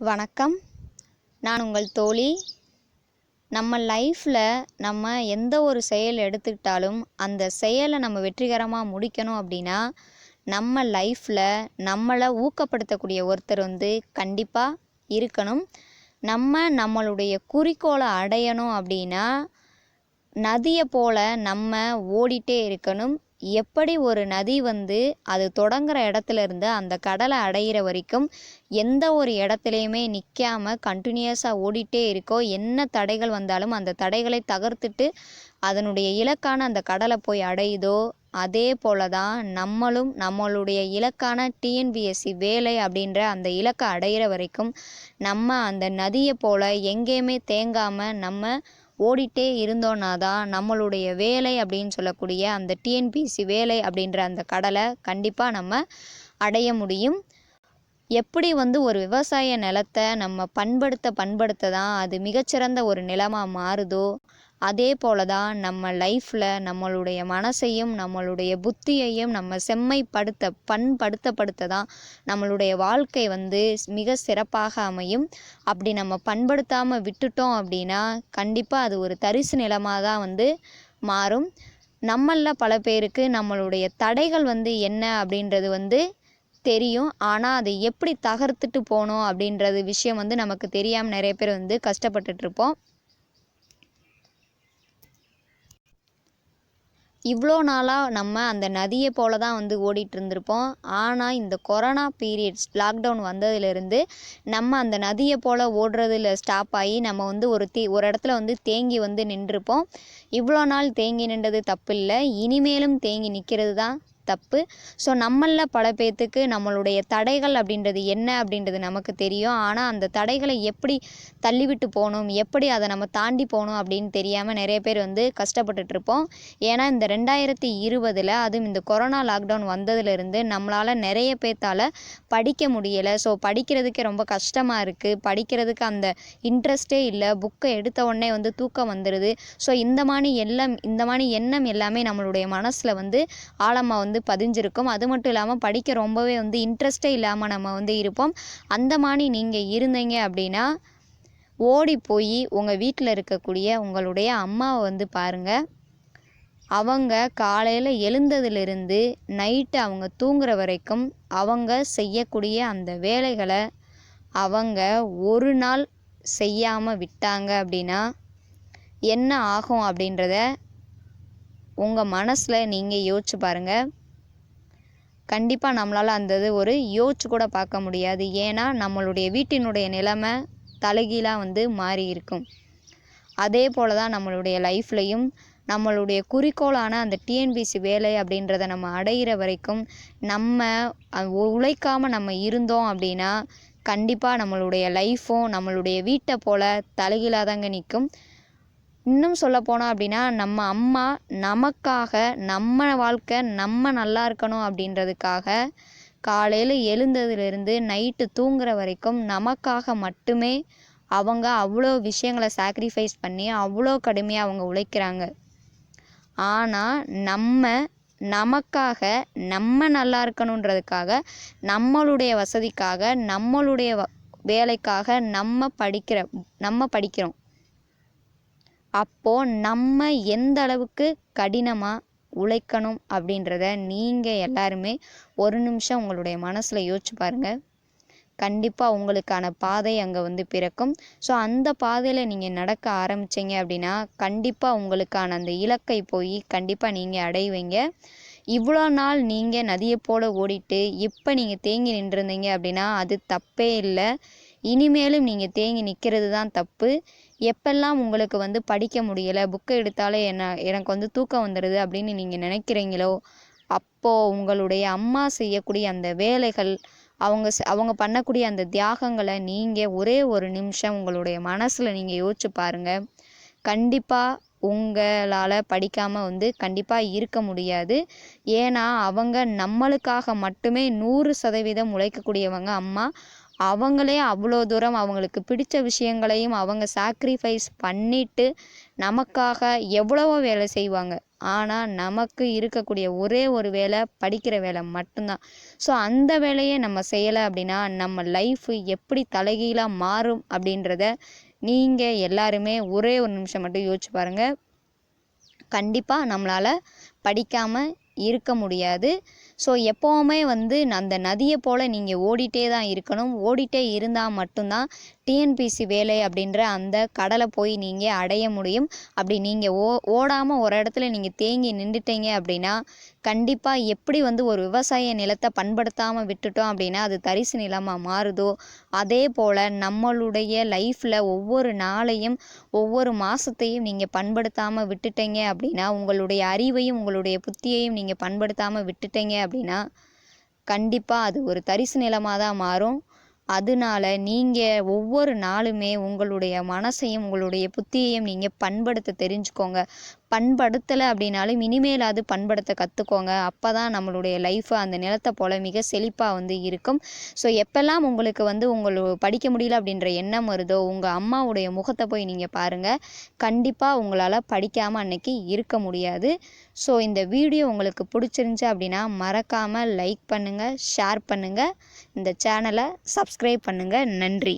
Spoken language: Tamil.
வணக்கம். நான் உங்கள் தோழி. நம்ம லைஃப்பில் நம்ம எந்த ஒரு செயல் எடுத்துக்கிட்டாலும் அந்த செயலை நம்ம வெற்றிகரமாக முடிக்கணும் அப்படின்னா நம்ம லைஃப்பில் நம்மளை ஊக்கப்படுத்தக்கூடிய ஒருத்தர் கண்டிப்பாக இருக்கணும். நம்மளுடைய குறிக்கோளை அடையணும் அப்படின்னா நதியை போல் நம்ம ஓடிட்டே இருக்கணும். எப்படி ஒரு நதி அது தொடங்குற இடத்துல இருந்து அந்த கடலை அடையிற வரைக்கும் எந்த ஒரு இடத்துலையுமே நிற்காம கண்டினியூஸாக ஓடிட்டே இருக்கோ, என்ன தடைகள் வந்தாலும் அந்த தடைகளை தகர்த்துட்டு அதனுடைய இலக்கான அந்த கடலை போய் அடையுதோ, அதே போல தான் நம்மளும் நம்மளுடைய இலக்கான டிஎன்பிஎஸ்சி வேலை அப்படின்ற அந்த இலக்கை அடையிற வரைக்கும் நம்ம அந்த நதியை போல் எங்கேயுமே தேங்காமல் நம்ம ஓடிட்டே இருந்தோன்னா தான் நம்மளுடைய வேலை அப்படின்னு சொல்லக்கூடிய அந்த டிஎன்பிஎஸ்சி வேலை அப்படின்ற அந்த கடலை கண்டிப்பாக நம்ம அடைய முடியும். எப்படி ஒரு விவசாய நிலத்தை நம்ம பண்படுத்த தான் அது மிகச்சிறந்த ஒரு நிலமாக மாறுதோ, அதே போல தான் நம்ம லைஃப்பில் நம்மளுடைய மனசையும் நம்மளுடைய புத்தியையும் நம்ம படுத்த தான் நம்மளுடைய வாழ்க்கை மிக சிறப்பாக அமையும். அப்படி நம்ம பண்படுத்தாமல் விட்டுட்டோம் அப்படின்னா கண்டிப்பாக அது ஒரு தரிசு நிலமாக தான் மாறும். நம்மளில் பல பேருக்கு நம்மளுடைய தடைகள் என்ன அப்படின்றது தெரியும். ஆனால் அதை எப்படி தகர்த்துட்டு போகணும் அப்படின்றது விஷயம் நமக்கு தெரியாமல் நிறைய பேர் கஷ்டப்பட்டுட்ருப்போம். இவ்வளோ நாளாக நம்ம அந்த நதியை போல தான் ஓடிட்டு இருந்திருப்போம். ஆனால் இந்த கொரோனா பீரியட்ஸ் லாக்டவுன் வந்ததுலேருந்து நம்ம அந்த நதியை போல் ஓடுறதுல ஸ்டாப் ஆகி நம்ம ஒரு இடத்துல தேங்கி நின்றுருப்போம். இவ்வளோ நாள் தேங்கி நின்றது தப்பு இல்லை, இனிமேலும் தேங்கி நிற்கிறது தான் தப்பு. ஸோ நம்மளில் பல பேர்த்துக்கு நம்மளுடைய தடைகள் அப்படின்றது என்ன அப்படின்றது நமக்கு தெரியும். ஆனால் அந்த தடைகளை எப்படி தள்ளிவிட்டு போகணும், எப்படி அதை நம்ம தாண்டி போகணும் அப்படின்னு தெரியாமல் நிறைய பேர் கஷ்டப்பட்டுட்ருப்போம். ஏன்னா இந்த 2020 அதுவும் இந்த கொரோனா லாக்டவுன் வந்ததுலேருந்து நம்மளால் நிறைய பேர்த்தால் படிக்க முடியலை. ஸோ படிக்கிறதுக்கே ரொம்ப கஷ்டமாக இருக்குது. படிக்கிறதுக்கு அந்த இன்ட்ரெஸ்ட்டே இல்லை. புக்கை எடுத்த உடனே தூக்கம் வந்துடுது. ஸோ இந்த மாதிரி எண்ணம் எல்லாமே நம்மளுடைய மனசில் ஆழமாக பதிஞ்சிருக்கும். அது மட்டும் இல்லாமல் படிக்க ரொம்பவே இன்ட்ரெஸ்டே இல்லாமல் நம்ம இருப்போம். அந்த மாதிரி நீங்கள் இருந்தீங்க அப்படின்னா ஓடி போய் உங்கள் வீட்டில் இருக்கக்கூடிய உங்களுடைய அம்மாவை பாருங்கள். அவங்க காலையில் எழுந்ததுலேருந்து நைட்டு அவங்க தூங்குற வரைக்கும் அவங்க செய்யக்கூடிய அந்த வேலைகளை அவங்க ஒரு நாள் செய்யாமல் விட்டாங்க அப்படின்னா என்ன ஆகும் அப்படின்றத உங்கள் மனசில் நீங்கள் யோசிச்சு பாருங்கள். கண்டிப்பாக நம்மளால் அந்த ஒரு யோசிச்சு கூட பார்க்க முடியாது. ஏன்னா நம்மளுடைய வீட்டினுடைய நிலைமை தலைகீழாக மாறி இருக்கும். அதே போல் தான் நம்மளுடைய லைஃப்லையும் நம்மளுடைய குறிக்கோளான அந்த டிஎன்பிஎஸ்சி வேலை அப்படின்றத நம்ம அடையிற வரைக்கும் நம்ம உழைக்காமல் நம்ம இருந்தோம் அப்படின்னா கண்டிப்பாக நம்மளுடைய லைஃப்பும் நம்மளுடைய வீட்டை போல் தலைகீழாக தாங்க நிற்கும். இன்னும் சொல்ல போனோம் அப்படின்னா நம்ம அம்மா நமக்காக நம்ம வாழ்க்கை நம்ம நல்லா இருக்கணும் அப்படின்றதுக்காக காலையில் எழுந்ததுலேருந்து நைட்டு தூங்குற வரைக்கும் நமக்காக மட்டுமே அவங்க அவ்வளோ விஷயங்களை சாக்ரிஃபைஸ் பண்ணி அவ்வளோ கடுமையாக அவங்க உழைக்கிறாங்க. ஆனால் நமக்காக நம்ம நல்லா இருக்கணுன்றதுக்காக நம்மளுடைய வசதிக்காக நம்மளுடைய வேலைக்காக நம்ம படிக்கிறோம். அப்போது நம்ம எந்த அளவுக்கு கடினமாக உழைக்கணும் அப்படின்றத நீங்கள் எல்லாருமே ஒரு நிமிஷம் உங்களுடைய மனசில் யோசிச்சு பாருங்கள். கண்டிப்பாக உங்களுக்கான பாதை அங்கே பிறக்கும். ஸோ அந்த பாதையில் நீங்கள் நடக்க ஆரம்பித்தீங்க அப்படின்னா கண்டிப்பாக உங்களுக்கான அந்த இலக்கை போய் கண்டிப்பாக நீங்கள் அடைவீங்க. இவ்வளோ நாள் நீங்கள் நதியை போல் ஓடிட்டு இப்போ நீங்கள் தேங்கி நின்றுருந்தீங்க அப்படின்னா அது தப்பே இல்லை. இனிமேலும் நீங்கள் தேங்கி நிற்கிறது தான் தப்பு. எப்பெல்லாம் உங்களுக்கு படிக்க முடியலை, புக்கை எடுத்தாலே எனக்கு தூக்கம் வந்துடுது அப்படின்னு நீங்கள் நினைக்கிறீங்களோ அப்போது உங்களுடைய அம்மா செய்யக்கூடிய அந்த வேலைகள் அவங்க பண்ணக்கூடிய அந்த தியாகங்களை நீங்கள் ஒரே ஒரு நிமிஷம் உங்களுடைய மனசில் நீங்கள் யோசிச்சு பாருங்கள். கண்டிப்பாக உங்களால் படிக்காமல் கண்டிப்பாக இருக்க முடியாது. ஏன்னா அவங்க நம்மளுக்காக மட்டுமே 100% உழைக்கக்கூடியவங்க அம்மா. அவங்களே அவ்வளோ தூரம் அவங்களுக்கு பிடிச்ச விஷயங்களையும் அவங்க சாக்ரிஃபைஸ் பண்ணிட்டு நமக்காக எவ்வளவோ வேலை செய்வாங்க. ஆனால் நமக்கு இருக்கக்கூடிய ஒரே ஒரு வேலை படிக்கிற வேலை மட்டும்தான். ஸோ அந்த வேலையை நம்ம செய்யலை அப்படின்னா நம்ம லைஃபு எப்படி தலைகீழாக மாறும் அப்படின்றத நீங்கள் எல்லாருமே ஒரே ஒரு நிமிஷம் மட்டும் யோசிச்சு பாருங்கள். கண்டிப்பாக நம்மளால் படிக்காமல் இருக்க முடியாது. ஸோ எப்போவுமே வந்து அந்த நதியை போல் நீங்கள் ஓடிட்டே தான் இருக்கணும். ஓடிட்டே இருந்தால் மட்டும்தான் டிஎன்பிஎஸ்சி வேலை அப்படின்ற அந்த கடலை போய் நீங்கள் அடைய முடியும். அப்படி நீங்கள் ஓடாமல் ஒரு இடத்துல நீங்கள் தேங்கி நின்றுட்டீங்க அப்படின்னா கண்டிப்பாக எப்படி வந்து ஒரு விவசாய நிலத்தை பண்படுத்தாமல் விட்டுட்டோம் அப்படின்னா அது தரிசு நிலமாக மாறுதோ, அதே போல் நம்மளுடைய லைஃப்பில் ஒவ்வொரு நாளையும் ஒவ்வொரு மாதத்தையும் நீங்கள் பண்படுத்தாமல் விட்டுட்டீங்க அப்படின்னா, உங்களுடைய அறிவையும் உங்களுடைய புத்தியையும் நீங்கள் பண்படுத்தாமல் விட்டுட்டீங்க அப்படின்னா கண்டிப்பாக அது ஒரு தரிசு நிலமாக தான் மாறும். அதனால நீங்கள் ஒவ்வொரு நாளுமே உங்களுடைய மனசையும் உங்களுடைய புத்தியையும் நீங்கள் பண்படுத்த தெரிஞ்சுக்கோங்க. பண்படுத்தலை அப்படின்னாலும் இனிமேலாவது பண்படுத்த கற்றுக்கோங்க. அப்போ தான் நம்மளுடைய லைஃபு அந்த நிலத்தை போல் மிக செழிப்பாக வந்து இருக்கும். ஸோ எப்பெல்லாம் உங்களுக்கு வந்து படிக்க முடியல அப்படின்ற எண்ணம் வருதோ உங்கள் அம்மாவுடைய முகத்தை போய் நீங்கள் பாருங்கள். கண்டிப்பாக உங்களால் படிக்காமல் அன்னைக்கு இருக்க முடியாது. ஸோ இந்த வீடியோ உங்களுக்கு பிடிச்சிருந்துச்சி அப்படின்னா மறக்காமல் லைக் பண்ணுங்கள், ஷேர் பண்ணுங்கள், இந்த சேனலை சப்ஸ்கிரைப் பண்ணுங்கள். நன்றி.